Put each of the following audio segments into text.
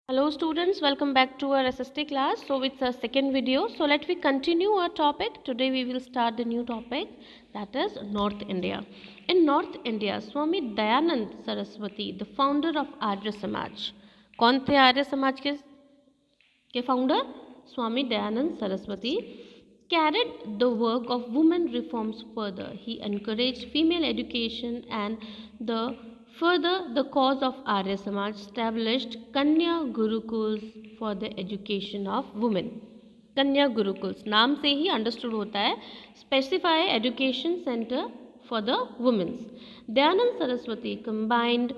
Hello students, welcome back to our SST class. So it's our second video. So let we continue our topic. Today we will start the new topic, that is North India. In North India, Swami Dayanand Saraswati, the founder of Arya Samaj. कौन थे आर्य समाज के founder? Swami Dayanand Saraswati carried the work of women reforms further. He encouraged female education and the cause of Arya Samaj established Kanya Gurukuls for the education of women. कन्या गुरुकुल्स नाम से ही understood होता है specify education centre for the women's. Dayanand Saraswati combined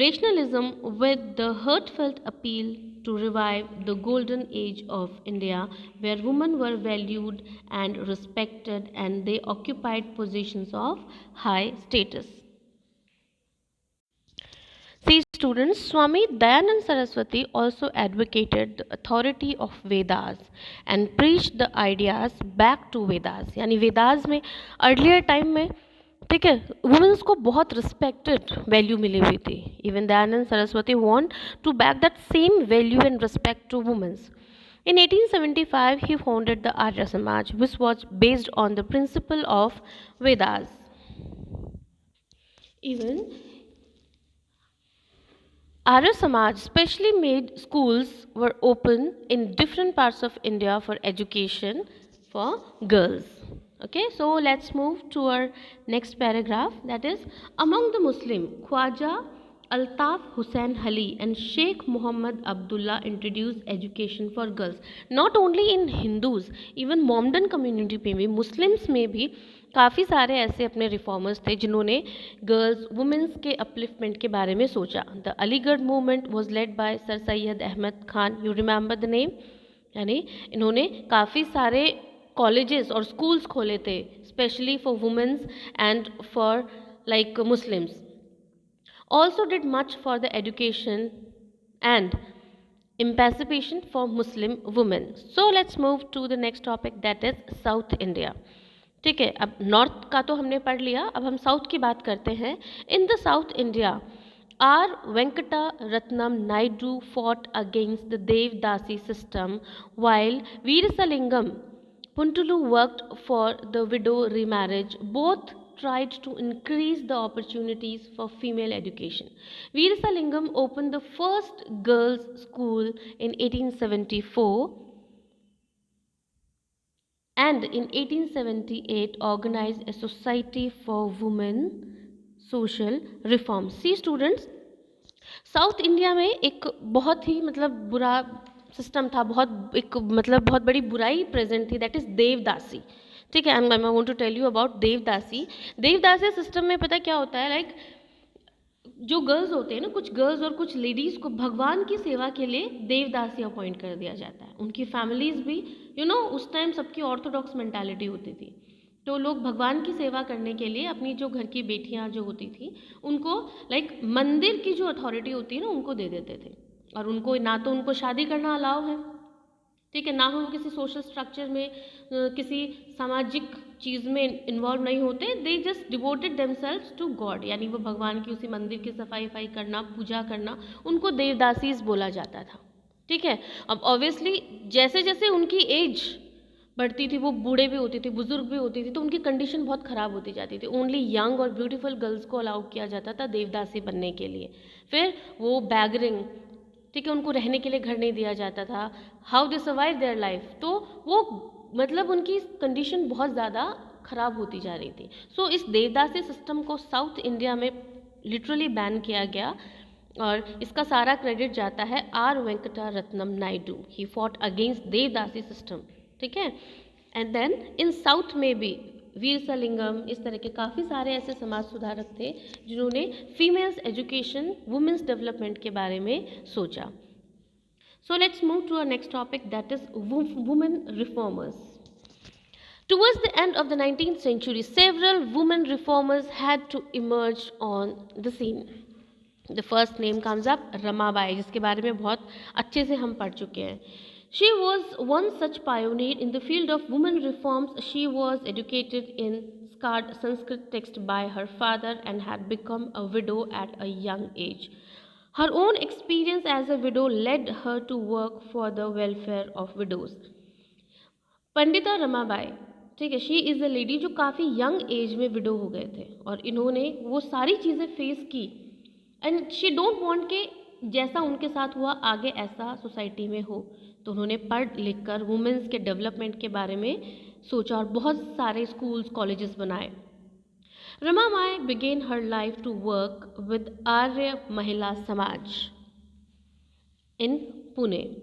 rationalism with the heartfelt appeal to revive the golden age of India, where women were valued and respected and they occupied positions of high status. See students, Swami Dayanand Saraswati also advocated the authority of Vedas and preached the ideas back to Vedas. यानी वेदास में earlier time में ठीक है women's को बहुत respected value मिली हुई थी. Even Dayanand Saraswati want to back that same value and respect to women's. In 1875, he founded the Arya Samaj, which was based on the principle of Vedas. Even Arya Samaj specially made schools were open in different parts of India for education for girls. Okay, so let's move to our next paragraph, that is among the Muslim, Khwaja Altaf Hussain Ali and Sheikh Muhammad Abdullah introduced education for girls. Not only in Hindus, even Mohammedan community में भी Muslims में भी काफ़ी सारे ऐसे अपने reformers थे जिन्होंने गर्ल्स वुमेंस के अपलिफ्टमेंट के बारे में सोचा. The Aligarh movement was led by sir Syed Ahmed Khan. You remember the name. यानी इन्होंने काफ़ी सारे कॉलेजेस और स्कूल्स खोले थे specially for women's and for like Muslims. also did much for the education and emancipation for Muslim women. So let's move to the next topic, that is South India. ठीक है, अब north का तो हमने पढ़ लिया, अब हम साउथ की बात करते हैं. In the south India R Venkata Ratnam Naidu fought against the Devdasi system while Veerasalingam Puntulu worked for the widow remarriage. Both tried to increase the opportunities for female education. Veerasalingam opened the first girls' school in 1874 and in 1878 organized a society for women social reform. See students, south India में एक बहुत ही मतलब बुरा system था, बहुत एक मतलब बहुत बड़ी बुराई प्रेजेंट थी, दैट इज़ देवदासी. ठीक है, I want to tell you about devadasi. Devadasi system में पता क्या होता है, लाइक जो गर्ल्स होते हैं ना, कुछ गर्ल्स और कुछ लेडीज़ को भगवान की सेवा के लिए देवदासी अपॉइंट कर दिया जाता है. उनकी फैमिलीज़ भी उस टाइम सबकी ऑर्थोडॉक्स मेंटालिटी होती थी, तो लोग भगवान की सेवा करने के लिए अपनी जो घर की बेटियां जो होती थी उनको लाइक मंदिर की जो अथॉरिटी होती है ना उनको दे देते थे. और उनको ना तो उनको शादी करना अलाउ है, ठीक है, ना हो किसी सोशल स्ट्रक्चर में किसी सामाजिक चीज़ में इन्वॉल्व नहीं होते. They just devoted themselves to god, यानी वो भगवान की उसी मंदिर की सफाई वफाई करना, पूजा करना, उनको देवदासीज बोला जाता था. ठीक है, अब ऑब्वियसली जैसे जैसे उनकी एज बढ़ती थी, वो बूढ़े भी होती थी, बुजुर्ग भी होती थी, तो उनकी कंडीशन बहुत ख़राब होती जाती थी. ओनली यंग और ब्यूटीफुल गर्ल्स को अलाउ किया जाता था देवदासी बनने के लिए. फिर वो बैगरिंग, ठीक है, उनको रहने के लिए घर नहीं दिया जाता था. How they survive their life, तो वो मतलब उनकी कंडीशन बहुत ज़्यादा ख़राब होती जा रही थी. सो इस देवदासी सिस्टम को साउथ इंडिया में लिटरली बैन किया गया और इसका सारा क्रेडिट जाता है R Venkata Ratnam Naidu. He fought against devadasi system. ठीक है, एंड देन इन साउथ में भी वीरसलिंगम, इस तरह के काफ़ी सारे ऐसे समाज सुधारक थे जिन्होंने फीमेल्स एजुकेशन, वुमेन्स डेवलपमेंट के बारे में सोचा. So let's move to our next topic, that is women reformers. Towards the end of the 19th century, several women reformers had to emerge on the scene. The first name comes up, Ramabai, जिसके बारे में बहुत अच्छे से हम पढ़ चुके हैं. She was one such pioneer in the field of women reforms. She was educated in scarred Sanskrit text by her father and had become a widow at a young age. Her own experience as a widow led her to work for the welfare of widows. Pandita Ramabai, ठीक है, she is a lady जो काफ़ी young age में window हो गए थे और इन्होंने वो सारी चीज़ें फेस की एंड शी डोंट वांट के जैसा उनके साथ हुआ आगे ऐसा सोसाइटी में हो। तो उन्होंने पढ़ लिख कर वुमेंस के डेवलपमेंट के बारे में सोचा और बहुत सारे स्कूल्स कॉलेजेस बनाए। Ramabai began her life to work with Arya Mahila Samaj in Pune.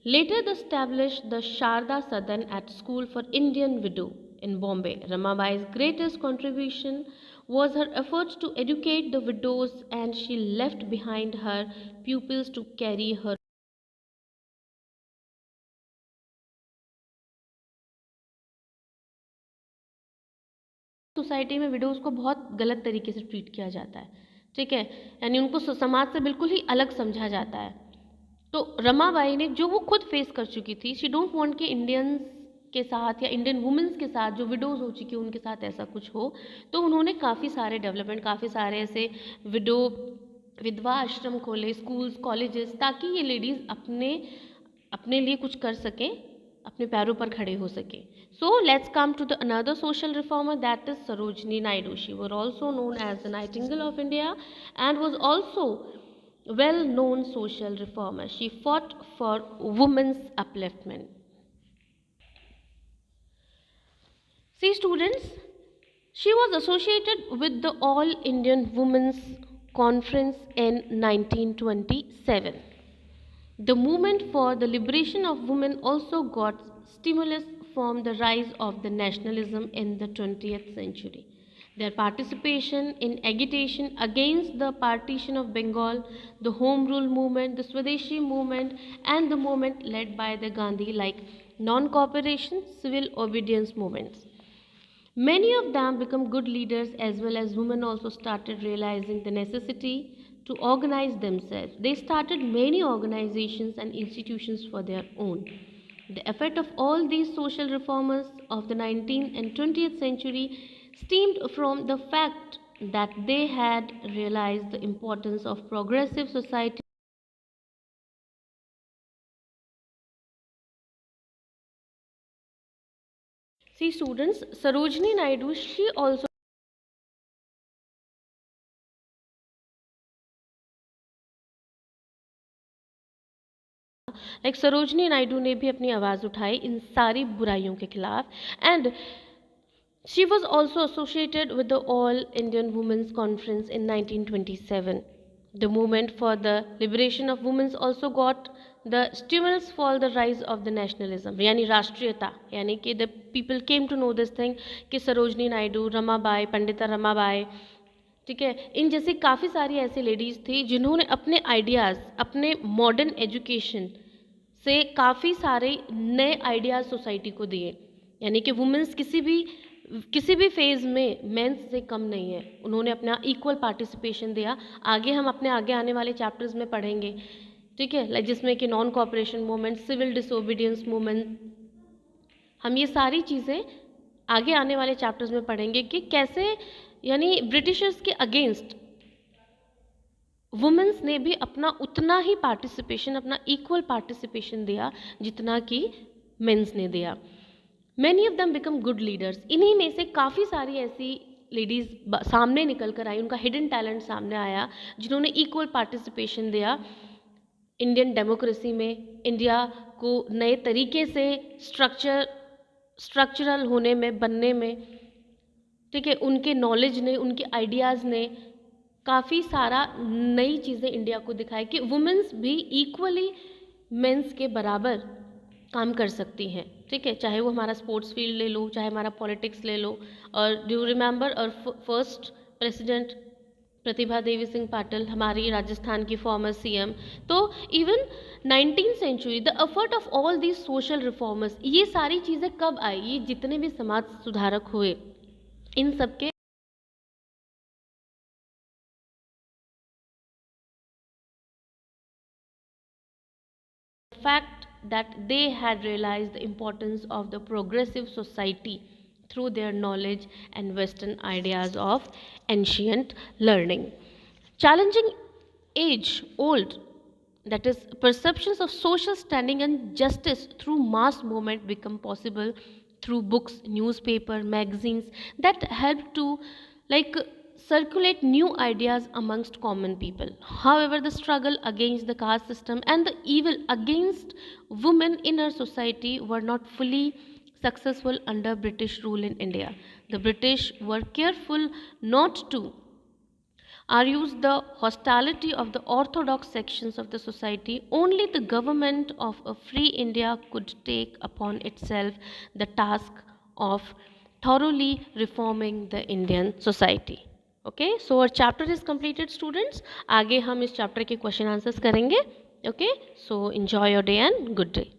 Later, they established the Sharda Sadan at School for Indian Widow in Bombay. Ramabai's greatest contribution was her efforts to educate the widows, and she left behind her pupils to carry her society में widows को बहुत गलत तरीके से treat किया जाता है, ठीक है, यानी उनको समाज से बिल्कुल ही अलग समझा जाता है। तो रमाबाई ने जो वो खुद फेस कर चुकी थी, शी डोंट वांट कि इंडियंस के साथ या इंडियन वुमेंस के साथ जो विडोज़ हो चुकी उनके साथ ऐसा कुछ हो। तो उन्होंने काफ़ी सारे डेवलपमेंट, काफ़ी सारे ऐसे विडो विधवा आश्रम खोले, स्कूल्स कॉलेजेस, ताकि ये लेडीज़ अपने अपने लिए कुछ कर सकें, अपने पैरों पर खड़े हो सकें। So let's come to the another social reformer, that is Sarojini Naidu. She were also known as the nightingale of India and was also well-known social reformer. She fought for women's upliftment. See students, she was associated with the All Indian Women's Conference in 1927. The movement for the liberation of women also got stimulus from the rise of the nationalism in the 20th century. Their participation in agitation against the partition of Bengal, the Home Rule movement, the Swadeshi movement, and the movement led by the Gandhi like non-cooperation, civil obedience movements. Many of them become good leaders, as well as women also started realizing the necessity to organize themselves. They started many organizations and institutions for their own. The effect of all these social reformers of the 19th and 20th century stemmed from the fact that they had realized the importance of progressive society. See students, Sarojini Naidu, she also like Sarojini Naidu ने भी अपनी आवाज़ उठाई इन सारी बुराइयों के खिलाफ and she was also associated with the all Indian women's conference in 1927. The movement for the liberation of women's also got the stimulus for the rise of the nationalism, यानी राष्ट्रीयता, यानी कि the people came to know this thing कि सरोजनी नायडू, रमाबाई, पंडिता रमाबाई, ठीक है, इन जैसी काफ़ी सारी ऐसी लेडीज़ थी जिन्होंने अपने आइडियाज़, अपने मॉडर्न एजुकेशन से काफ़ी सारे नए आइडियाज़ सोसाइटी को दिए, यानी कि वुमेंस किसी भी फेज़ में मेंस से कम नहीं है। उन्होंने अपना इक्वल पार्टिसिपेशन दिया। आगे हम अपने आगे आने वाले चैप्टर्स में पढ़ेंगे, ठीक है, जिसमें कि non cooperation movement, civil disobedience movement, हम ये सारी चीज़ें आगे आने वाले चैप्टर्स में पढ़ेंगे कि कैसे यानी ब्रिटिशर्स के अगेंस्ट वुमेंस ने भी अपना उतना ही पार्टिसिपेशन, अपना इक्वल पार्टिसिपेशन दिया जितना कि मेंस ने दिया। Many of them become good leaders. इन्हीं में से काफ़ी सारी ऐसी लेडीज़ सामने निकल कर आई, उनका हिडन टैलेंट सामने आया, जिन्होंने इक्वल पार्टिसिपेशन दिया इंडियन डेमोक्रेसी में, इंडिया को नए तरीके से स्ट्रक्चरल होने में, बनने में, ठीक है, उनके नॉलेज ने, उनके आइडियाज़ ने काफ़ी सारा नई चीज़ें इंडिया को दिखाई कि वुमेंस भी इक्वली मेंस के बराबर काम कर सकती हैं, ठीक है, चाहे वो हमारा स्पोर्ट्स फील्ड ले लो, चाहे हमारा पॉलिटिक्स ले लो। और डू रिमेंबर और फर्स्ट प्रेसिडेंट प्रतिभा देवी सिंह पाटिल, हमारी राजस्थान की फॉर्मर सीएम। तो even 19th century the effort of all these social reformers, ये सारी चीज़ें कब आई, ये जितने भी समाज सुधारक हुए इन सबके fact that they had realized the importance of the progressive society through their knowledge and Western ideas of ancient learning. Challenging age old, that is perceptions of social standing and justice through mass movement become possible through books, newspaper, magazines that help to like circulate new ideas amongst common people. However, the struggle against the caste system and the evil against women in our society were not fully successful under British rule in India. The British were careful not to argues the hostility of the orthodox sections of the society. Only the government of a free India could take upon itself the task of thoroughly reforming the Indian society. Okay, so our chapter is completed, students. आगे हम इस chapter के question answers करेंगे. Okay, so enjoy your day and good day.